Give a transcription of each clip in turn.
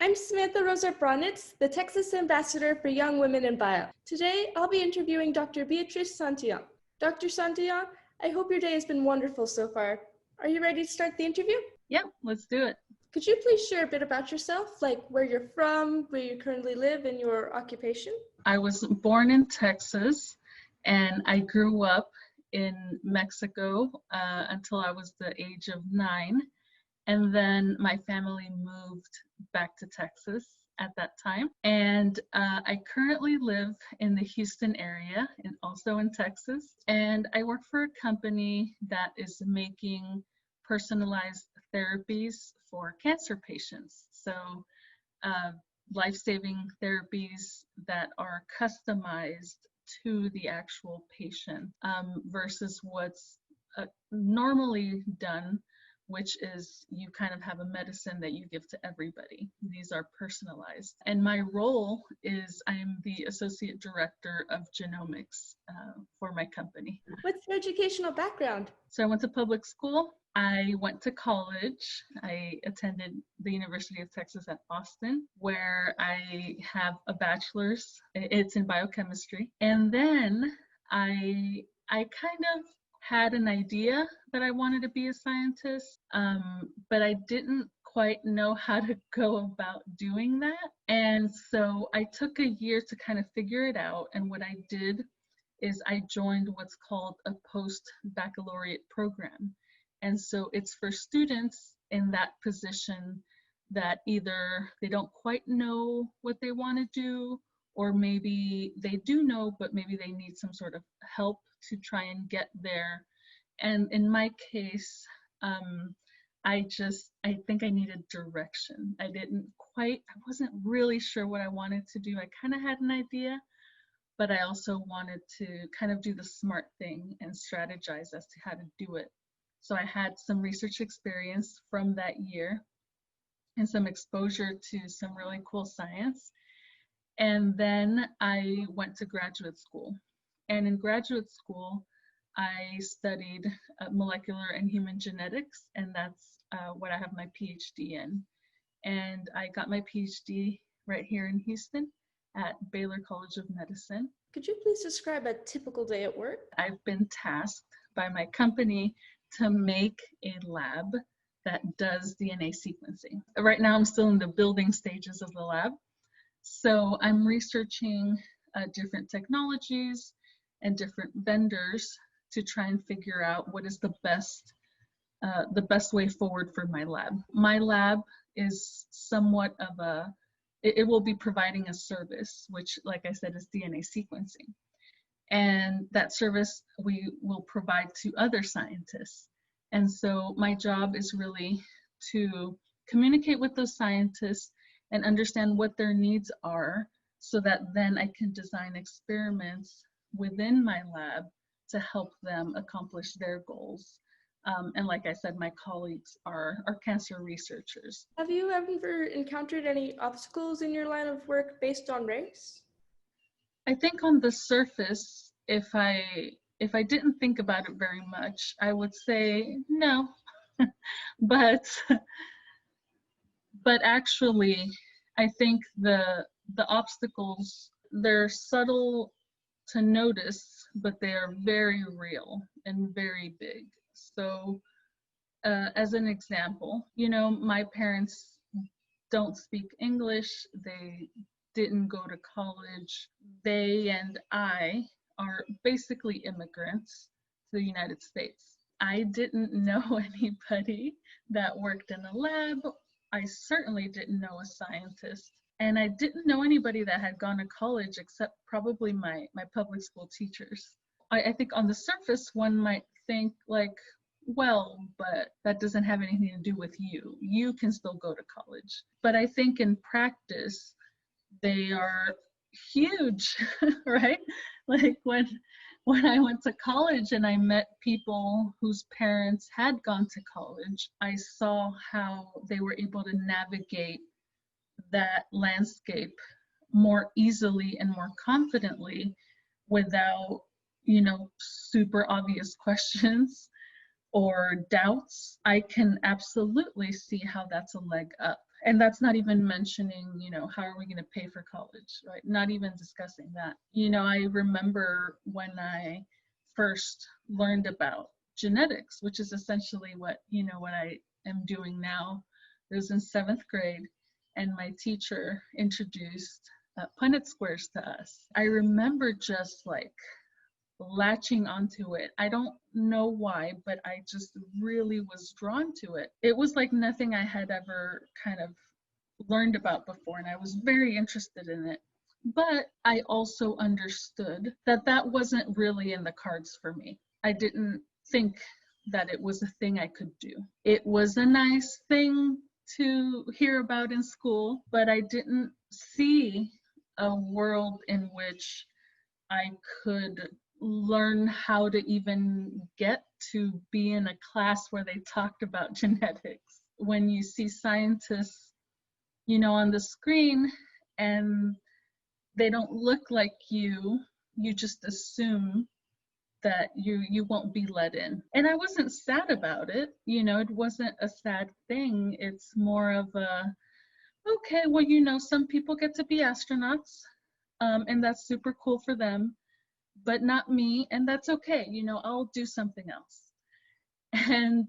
I'm Samantha Rosa Bronitz, the Texas Ambassador for Young Women in Bio. Today, I'll be interviewing Dr. Beatriz Santillan. Dr. Santillan, I hope your day has been wonderful so far. Are you ready to start the interview? Yep, let's do it. Could you please share a bit about yourself, like where you're from, where you currently live, and your occupation? I was born in Texas, and I grew up in Mexico until I was the age of 9. And then my family moved back to Texas at that time. And I currently live in the Houston area and also in Texas. And I work for a company that is making personalized therapies for cancer patients. So life-saving therapies that are customized to the actual patient versus what's normally done, which is you kind of have a medicine that you give to everybody. These are personalized. And my role is I'm the Associate Director of Genomics for my company. What's your educational background? So I went to public school. I went to college. I attended the University of Texas at Austin, where I have a bachelor's. It's in biochemistry. And then I kind of had an idea that I wanted to be a scientist, but I didn't quite know how to go about doing that. And so I took a year to kind of figure it out. And what I did is I joined what's called a post-baccalaureate program. And so it's for students in that position that either they don't quite know what they want to do, or maybe they do know, but maybe they need some sort of help to try and get there. And in my case, I think I needed direction. I wasn't really sure what I wanted to do. I kind of had an idea, but I also wanted to kind of do the smart thing and strategize as to how to do it. So I had some research experience from that year and some exposure to some really cool science. And then I went to graduate school. And in graduate school, I studied molecular and human genetics, and that's what I have my Ph.D. in. And I got my Ph.D. right here in Houston at Baylor College of Medicine. Could you please describe a typical day at work? I've been tasked by my company to make a lab that does DNA sequencing. Right now, I'm still in the building stages of the lab. So I'm researching different technologies and different vendors to try and figure out what is the best way forward for my lab. My lab is somewhat of it will be providing a service, which, like I said, is DNA sequencing. And that service we will provide to other scientists. And so my job is really to communicate with those scientists and understand what their needs are, so that then I can design experiments within my lab to help them accomplish their goals. And like I said, my colleagues are cancer researchers. Have you ever encountered any obstacles in your line of work based on race? I think on the surface, if I didn't think about it very much, I would say no. but actually, I think the obstacles, they're subtle to notice, but they are very real and very big. So as an example, my parents don't speak English. They didn't go to college. They and I are basically immigrants to the United States. I didn't know anybody that worked in a lab. I certainly didn't know a scientist. And I didn't know anybody that had gone to college except probably my public school teachers. I think on the surface, one might think like, well, but that doesn't have anything to do with you. You can still go to college. But I think in practice, they are huge, right? Like when I went to college and I met people whose parents had gone to college, I saw how they were able to navigate that landscape more easily and more confidently without, super obvious questions or doubts. I can absolutely see how that's a leg up. And that's not even mentioning, how are we going to pay for college, right? Not even discussing that. I remember when I first learned about genetics, which is essentially what I am doing now. It was in 7th grade, and my teacher introduced Punnett squares to us. I remember just like latching onto it. I don't know why, but I just really was drawn to it. It was like nothing I had ever kind of learned about before, and I was very interested in it. But I also understood that that wasn't really in the cards for me. I didn't think that it was a thing I could do. It was a nice thing to hear about in school, but I didn't see a world in which I could learn how to even get to be in a class where they talked about genetics. When you see scientists, on the screen and they don't look like you just assume that you won't be let in. And I wasn't sad about it. It wasn't a sad thing. It's more of a, okay, well, some people get to be astronauts, and that's super cool for them, but not me, and that's okay. I'll do something else. And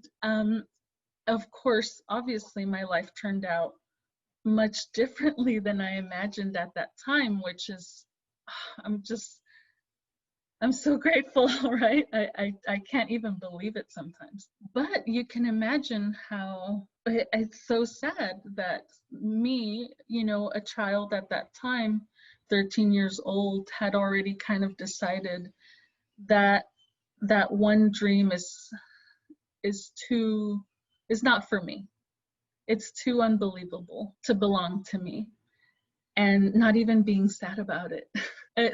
of course, obviously, my life turned out much differently than I imagined at that time, which is, I'm so grateful, right? I can't even believe it sometimes. But you can imagine how it's so sad that me, a child at that time, 13 years old, had already kind of decided that that one dream is not for me. It's too unbelievable to belong to me, and not even being sad about it.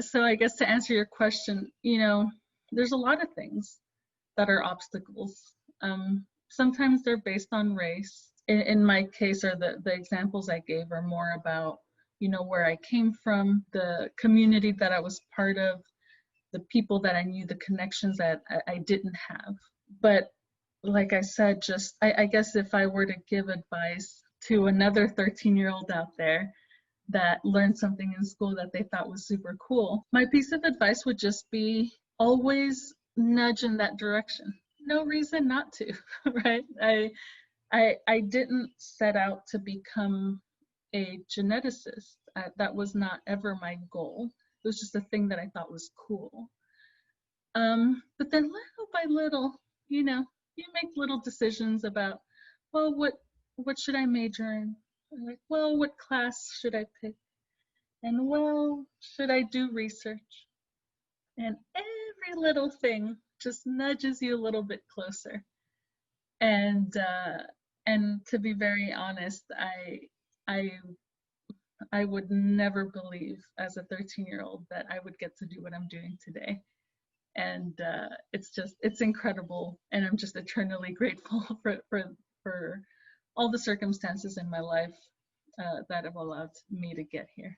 So I guess to answer your question, there's a lot of things that are obstacles. Sometimes they're based on race. In my case, or the examples I gave are more about, where I came from, the community that I was part of, the people that I knew, the connections that I didn't have. But like I said, just I guess if I were to give advice to another 13-year-old out there that learned something in school that they thought was super cool, my piece of advice would just be always nudge in that direction. No reason not to, right? I didn't set out to become a geneticist. That was not ever my goal. It was just a thing that I thought was cool. But then little by little, you make little decisions about, well, what should I major in? Like, well, what class should I pick? And well, should I do research? And every little thing just nudges you a little bit closer. And to be very honest, I would never believe as a 13-year-old that I would get to do what I'm doing today. And it's incredible, and I'm just eternally grateful for all the circumstances in my life that have allowed me to get here.